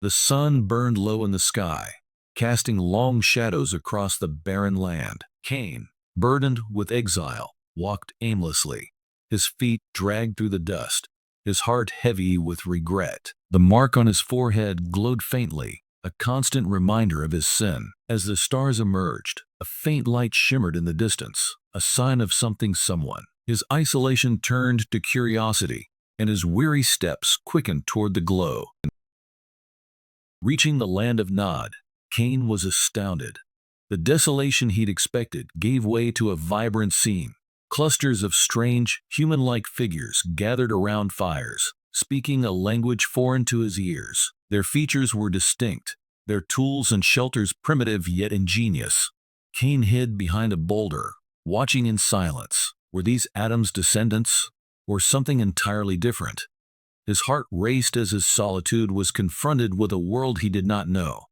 The sun burned low in the sky, casting long shadows across the barren land. Cain, burdened with exile, walked aimlessly, his feet dragged through the dust, his heart heavy with regret. The mark on his forehead glowed faintly, a constant reminder of his sin. As the stars emerged, a faint light shimmered in the distance, a sign of someone. His isolation turned to curiosity, and his weary steps quickened toward the glow. Reaching the land of Nod, Cain was astounded. The desolation he'd expected gave way to a vibrant scene. Clusters of strange, human-like figures gathered around fires, speaking a language foreign to his ears. Their features were distinct, their tools and shelters primitive yet ingenious. Cain hid behind a boulder, watching in silence. Were these Adam's descendants, or something entirely different? His heart raced as his solitude was confronted with a world he did not know.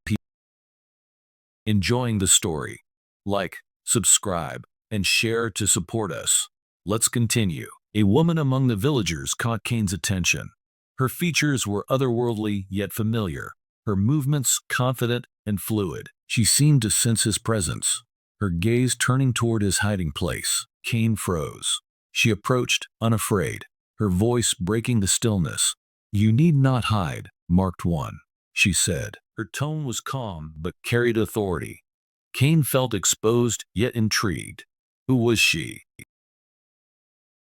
Enjoying the story? Like, subscribe, and share to support us. Let's continue. A woman among the villagers caught Cain's attention. Her features were otherworldly yet familiar, her movements confident and fluid. She seemed to sense his presence. Her gaze turning toward his hiding place, Cain froze. She approached, unafraid, her voice breaking the stillness. "You need not hide, marked one," she said. Her tone was calm but carried authority. Cain felt exposed yet intrigued. Who was she?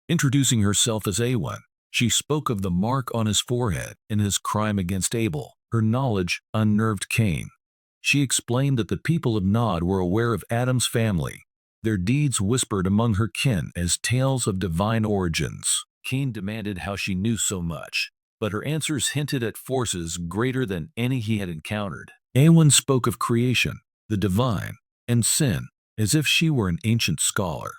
Introducing herself as Awan, she spoke of the mark on his forehead and his crime against Abel. Her knowledge unnerved Cain. She explained that the people of Nod were aware of Adam's family. Their deeds whispered among her kin as tales of divine origins. Cain demanded how she knew so much, but her answers hinted at forces greater than any he had encountered. Awan spoke of creation, the divine, and sin, as if she were an ancient scholar.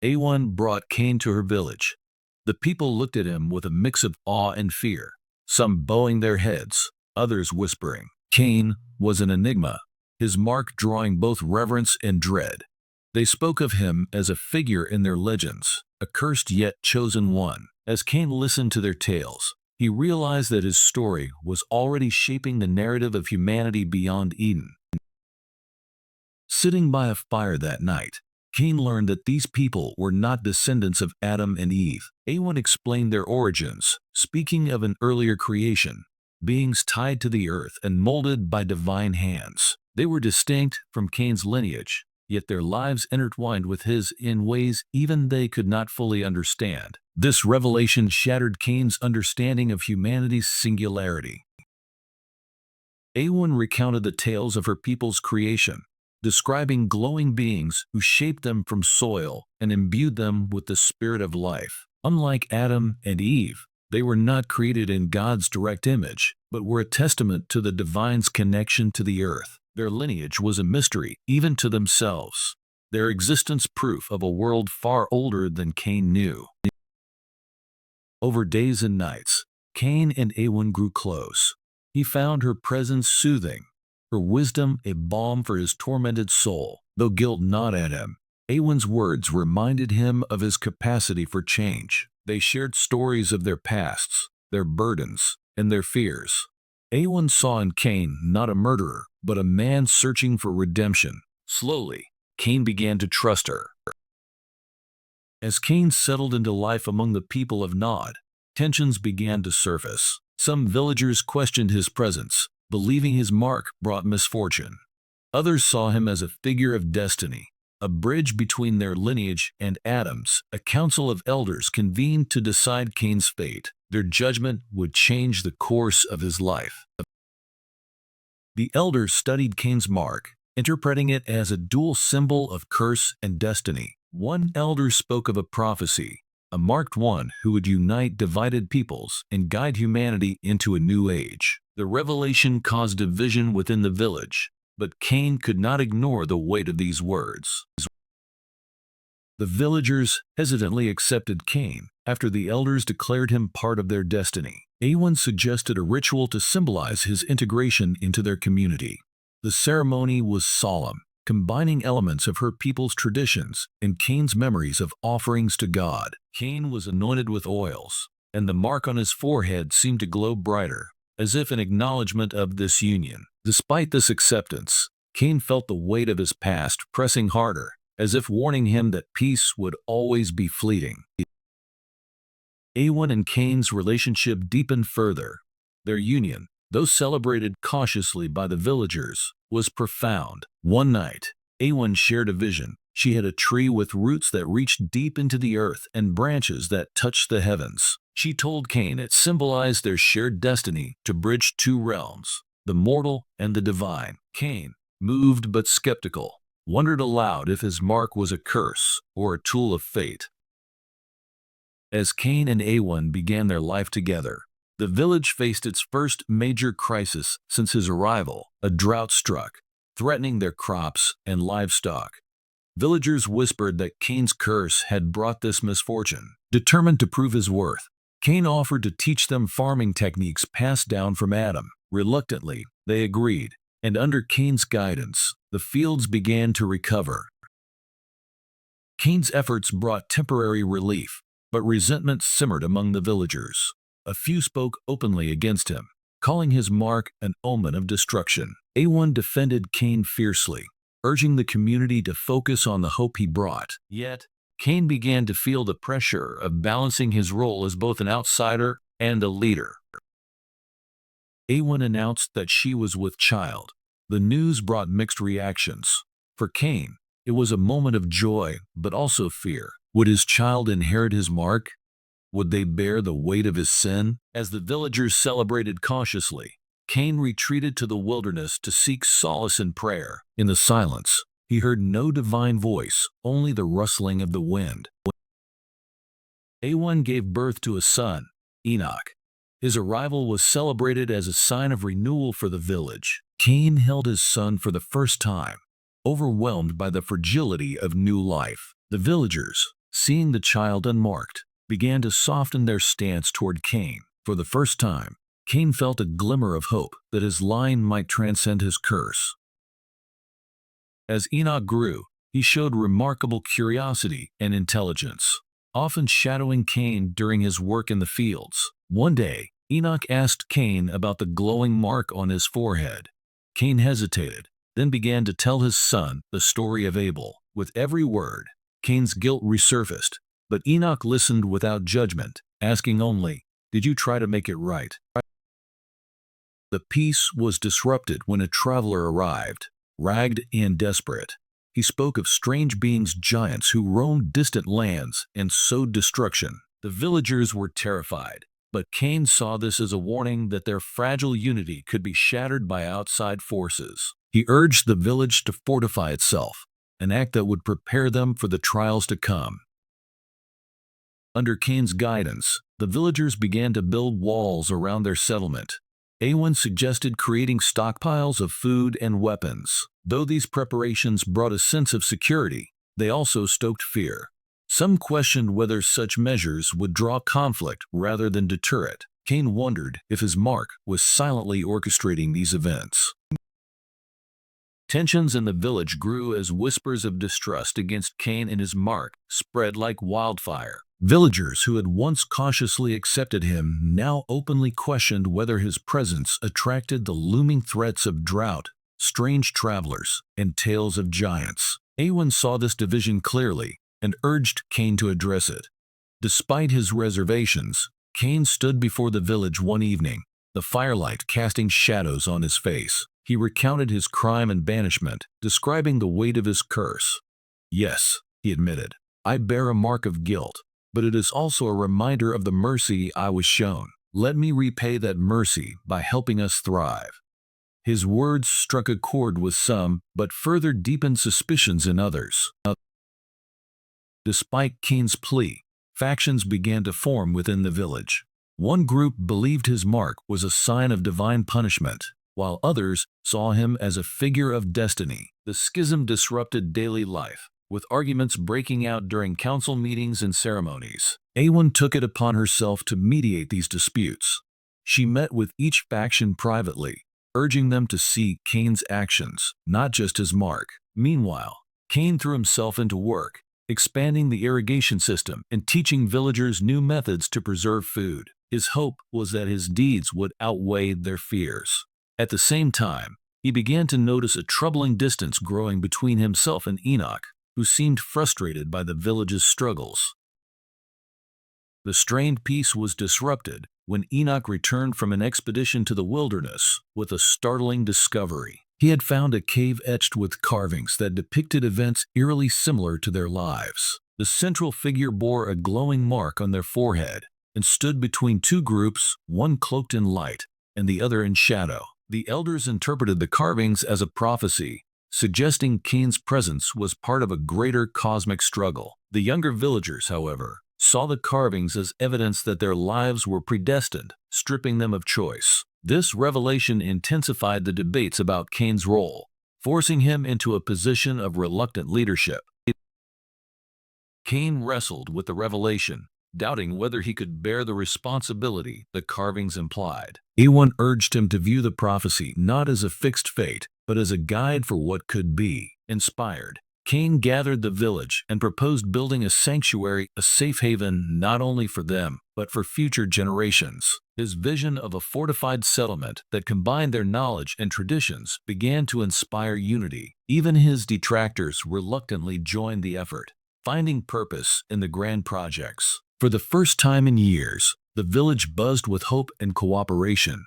Awan brought Cain to her village. The people looked at him with a mix of awe and fear, some bowing their heads, others whispering. Cain was an enigma, his mark drawing both reverence and dread. They spoke of him as a figure in their legends, a cursed yet chosen one. As Cain listened to their tales, he realized that his story was already shaping the narrative of humanity beyond Eden. Sitting by a fire that night, Cain learned that these people were not descendants of Adam and Eve. Awan explained their origins, speaking of an earlier creation, beings tied to the earth and molded by divine hands. They were distinct from Cain's lineage, yet their lives intertwined with his in ways even they could not fully understand. This revelation shattered Cain's understanding of humanity's singularity. Awan recounted the tales of her people's creation, describing glowing beings who shaped them from soil and imbued them with the spirit of life. Unlike Adam and Eve, they were not created in God's direct image, but were a testament to the divine's connection to the earth. Their lineage was a mystery, even to themselves, their existence proof of a world far older than Cain knew. Over days and nights, Cain and Awan grew close. He found her presence soothing, her wisdom a balm for his tormented soul. Though guilt gnawed at him, Awan's words reminded him of his capacity for change. They shared stories of their pasts, their burdens, and their fears. Awan saw in Cain not a murderer, but a man searching for redemption. Slowly, Cain began to trust her. As Cain settled into life among the people of Nod, tensions began to surface. Some villagers questioned his presence, believing his mark brought misfortune. Others saw him as a figure of destiny, a bridge between their lineage and Adam's. A council of elders convened to decide Cain's fate. Their judgment would change the course of his life. The elders studied Cain's mark, interpreting it as a dual symbol of curse and destiny. One elder spoke of a prophecy, a marked one who would unite divided peoples and guide humanity into a new age. The revelation caused division within the village, but Cain could not ignore the weight of these words. The villagers hesitantly accepted Cain after the elders declared him part of their destiny. Awan suggested a ritual to symbolize his integration into their community. The ceremony was solemn, combining elements of her people's traditions and Cain's memories of offerings to God. Cain was anointed with oils, and the mark on his forehead seemed to glow brighter. as if in acknowledgement of this union. Despite this acceptance, Cain felt the weight of his past pressing harder, as if warning him that peace would always be fleeting. Abel and Cain's relationship deepened further. Their union, though celebrated cautiously by the villagers, was profound. One night, Abel shared a vision. She had a tree with roots that reached deep into the earth and branches that touched the heavens. She told Cain it symbolized their shared destiny to bridge two realms, the mortal and the divine. Cain, moved but skeptical, wondered aloud if his mark was a curse or a tool of fate. As Cain and Abel began their life together, the village faced its first major crisis since his arrival. A drought struck, threatening their crops and livestock. Villagers whispered that Cain's curse had brought this misfortune. Determined to prove his worth, Cain offered to teach them farming techniques passed down from Adam. Reluctantly, they agreed, and under Cain's guidance, the fields began to recover. Cain's efforts brought temporary relief, but resentment simmered among the villagers. A few spoke openly against him, calling his mark an omen of destruction. Abel defended Cain fiercely, urging the community to focus on the hope he brought. Yet, Cain began to feel the pressure of balancing his role as both an outsider and a leader. Abel announced that she was with child. The news brought mixed reactions. For Cain, it was a moment of joy, but also fear. Would his child inherit his mark? Would they bear the weight of his sin? As the villagers celebrated cautiously, Cain retreated to the wilderness to seek solace in prayer. In the silence, he heard no divine voice, only the rustling of the wind. Abel gave birth to a son, Enoch. His arrival was celebrated as a sign of renewal for the village. Cain held his son for the first time, overwhelmed by the fragility of new life. The villagers, seeing the child unmarked, began to soften their stance toward Cain. For the first time, Cain felt a glimmer of hope that his line might transcend his curse. As Enoch grew, he showed remarkable curiosity and intelligence, often shadowing Cain during his work in the fields. One day, Enoch asked Cain about the glowing mark on his forehead. Cain hesitated, then began to tell his son the story of Abel. With every word, Cain's guilt resurfaced, but Enoch listened without judgment, asking only, "Did you try to make it right?" The peace was disrupted when a traveler arrived, ragged and desperate. He spoke of strange beings, giants who roamed distant lands and sowed destruction. The villagers were terrified, but Cain saw this as a warning that their fragile unity could be shattered by outside forces. He urged the village to fortify itself, an act that would prepare them for the trials to come. Under Cain's guidance, the villagers began to build walls around their settlement. Abel suggested creating stockpiles of food and weapons. Though these preparations brought a sense of security, they also stoked fear. Some questioned whether such measures would draw conflict rather than deter it. Cain wondered if his mark was silently orchestrating these events. Tensions in the village grew as whispers of distrust against Cain and his mark spread like wildfire. Villagers who had once cautiously accepted him now openly questioned whether his presence attracted the looming threats of drought, strange travelers, and tales of giants. Abel saw this division clearly and urged Cain to address it. Despite his reservations, Cain stood before the village one evening, the firelight casting shadows on his face. He recounted his crime and banishment, describing the weight of his curse. "Yes," he admitted, "I bear a mark of guilt, but it is also a reminder of the mercy I was shown. Let me repay that mercy by helping us thrive." His words struck a chord with some, but further deepened suspicions in others. Despite Cain's plea, factions began to form within the village. One group believed his mark was a sign of divine punishment, while others saw him as a figure of destiny. The schism disrupted daily life, with arguments breaking out during council meetings and ceremonies. Abel took it upon herself to mediate these disputes. She met with each faction privately, urging them to see Cain's actions, not just his mark. Meanwhile, Cain threw himself into work, expanding the irrigation system and teaching villagers new methods to preserve food. His hope was that his deeds would outweigh their fears. At the same time, he began to notice a troubling distance growing between himself and Enoch, who seemed frustrated by the village's struggles. The strained peace was disrupted when Enoch returned from an expedition to the wilderness with a startling discovery. He had found a cave etched with carvings that depicted events eerily similar to their lives. The central figure bore a glowing mark on their forehead and stood between two groups, one cloaked in light and the other in shadow. The elders interpreted the carvings as a prophecy, suggesting Cain's presence was part of a greater cosmic struggle. The younger villagers, however, saw the carvings as evidence that their lives were predestined, stripping them of choice. This revelation intensified the debates about Cain's role, forcing him into a position of reluctant leadership. Cain wrestled with the revelation, doubting whether he could bear the responsibility the carvings implied. One urged him to view the prophecy not as a fixed fate, but as a guide for what could be. Inspired, Cain gathered the village and proposed building a sanctuary, a safe haven not only for them, but for future generations. His vision of a fortified settlement that combined their knowledge and traditions began to inspire unity. Even his detractors reluctantly joined the effort, finding purpose in the grand projects. For the first time in years, the village buzzed with hope and cooperation.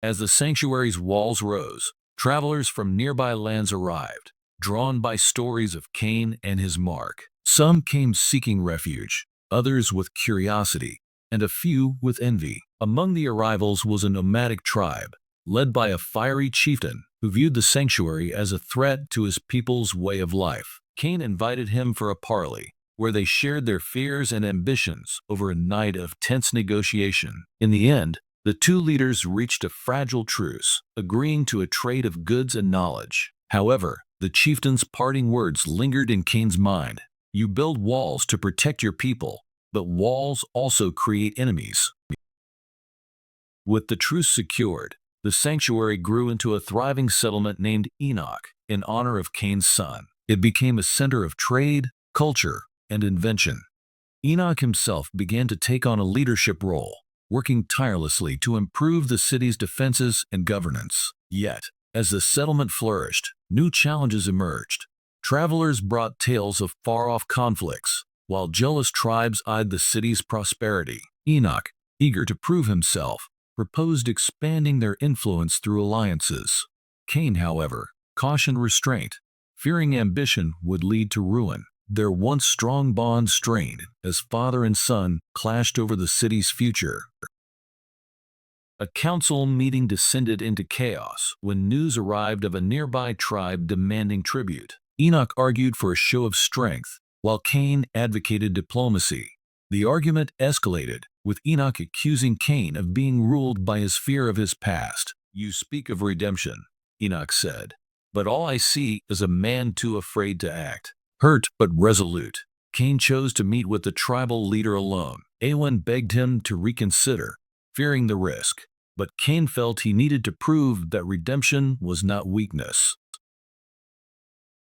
As the sanctuary's walls rose, travelers from nearby lands arrived, drawn by stories of Cain and his mark. Some came seeking refuge, others with curiosity, and a few with envy. Among the arrivals was a nomadic tribe, led by a fiery chieftain who viewed the sanctuary as a threat to his people's way of life. Cain invited him for a parley, where they shared their fears and ambitions over a night of tense negotiation. In the end, the two leaders reached a fragile truce, agreeing to a trade of goods and knowledge. However, the chieftain's parting words lingered in Cain's mind. You build walls to protect your people, but walls also create enemies. With the truce secured, the sanctuary grew into a thriving settlement named Enoch, in honor of Cain's son. It became a center of trade, culture, and invention. Enoch himself began to take on a leadership role, working tirelessly to improve the city's defenses and governance. Yet, as the settlement flourished, new challenges emerged. Travelers brought tales of far-off conflicts, while jealous tribes eyed the city's prosperity. Enoch, eager to prove himself, proposed expanding their influence through alliances. Cain, however, cautioned restraint, fearing ambition would lead to ruin. Their once strong bond strained as father and son clashed over the city's future. A council meeting descended into chaos when news arrived of a nearby tribe demanding tribute. Enoch argued for a show of strength, while Cain advocated diplomacy. The argument escalated, with Enoch accusing Cain of being ruled by his fear of his past. You speak of redemption, Enoch said, but all I see is a man too afraid to act. Hurt but resolute, Cain chose to meet with the tribal leader alone. Awen begged him to reconsider, fearing the risk, but Cain felt he needed to prove that redemption was not weakness.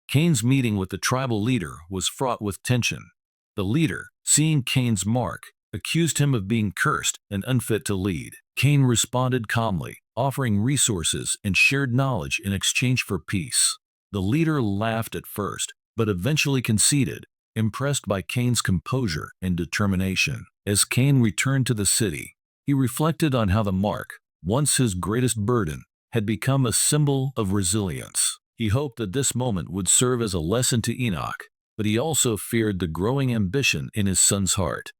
Cain's meeting with the tribal leader was fraught with tension. The leader, seeing Cain's mark, accused him of being cursed and unfit to lead. Cain responded calmly, offering resources and shared knowledge in exchange for peace. The leader laughed at first, but eventually conceded, impressed by Cain's composure and determination. As Cain returned to the city, he reflected on how the mark, once his greatest burden, had become a symbol of resilience. He hoped that this moment would serve as a lesson to Enoch, but he also feared the growing ambition in his son's heart.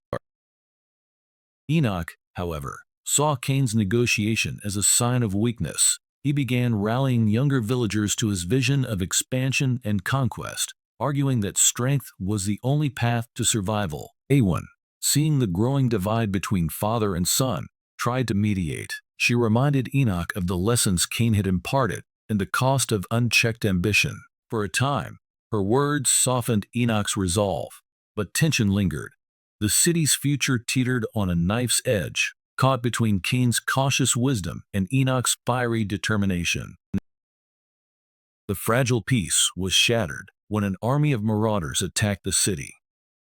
Enoch, however, saw Cain's negotiation as a sign of weakness. He began rallying younger villagers to his vision of expansion and conquest, arguing that strength was the only path to survival. Awen, seeing the growing divide between father and son, tried to mediate. She reminded Enoch of the lessons Cain had imparted and the cost of unchecked ambition. For a time, her words softened Enoch's resolve, but tension lingered. The city's future teetered on a knife's edge, caught between Cain's cautious wisdom and Enoch's fiery determination. The fragile peace was shattered when an army of marauders attacked the city.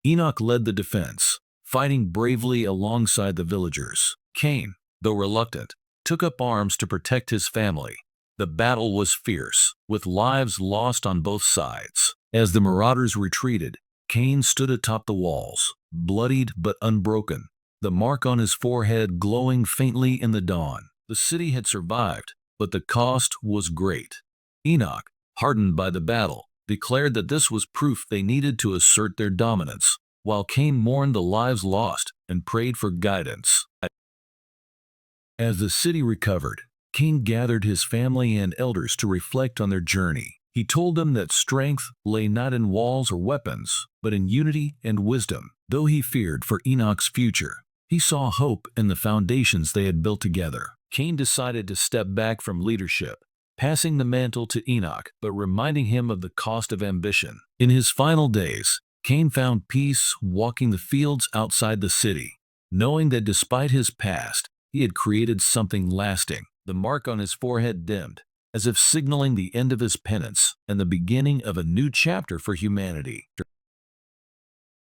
Enoch led the defense, fighting bravely alongside the villagers. Cain, though reluctant, took up arms to protect his family. The battle was fierce, with lives lost on both sides. As the marauders retreated, Cain stood atop the walls, bloodied but unbroken, the mark on his forehead glowing faintly in the dawn. The city had survived, but the cost was great. Enoch, hardened by the battle, declared that this was proof they needed to assert their dominance, while Cain mourned the lives lost and prayed for guidance. As the city recovered, Cain gathered his family and elders to reflect on their journey. He told them that strength lay not in walls or weapons, but in unity and wisdom. Though he feared for Enoch's future, he saw hope in the foundations they had built together. Cain decided to step back from leadership, passing the mantle to Enoch, but reminding him of the cost of ambition. In his final days, Cain found peace walking the fields outside the city, knowing that despite his past, he had created something lasting. The mark on his forehead dimmed, as if signaling the end of his penance and the beginning of a new chapter for humanity.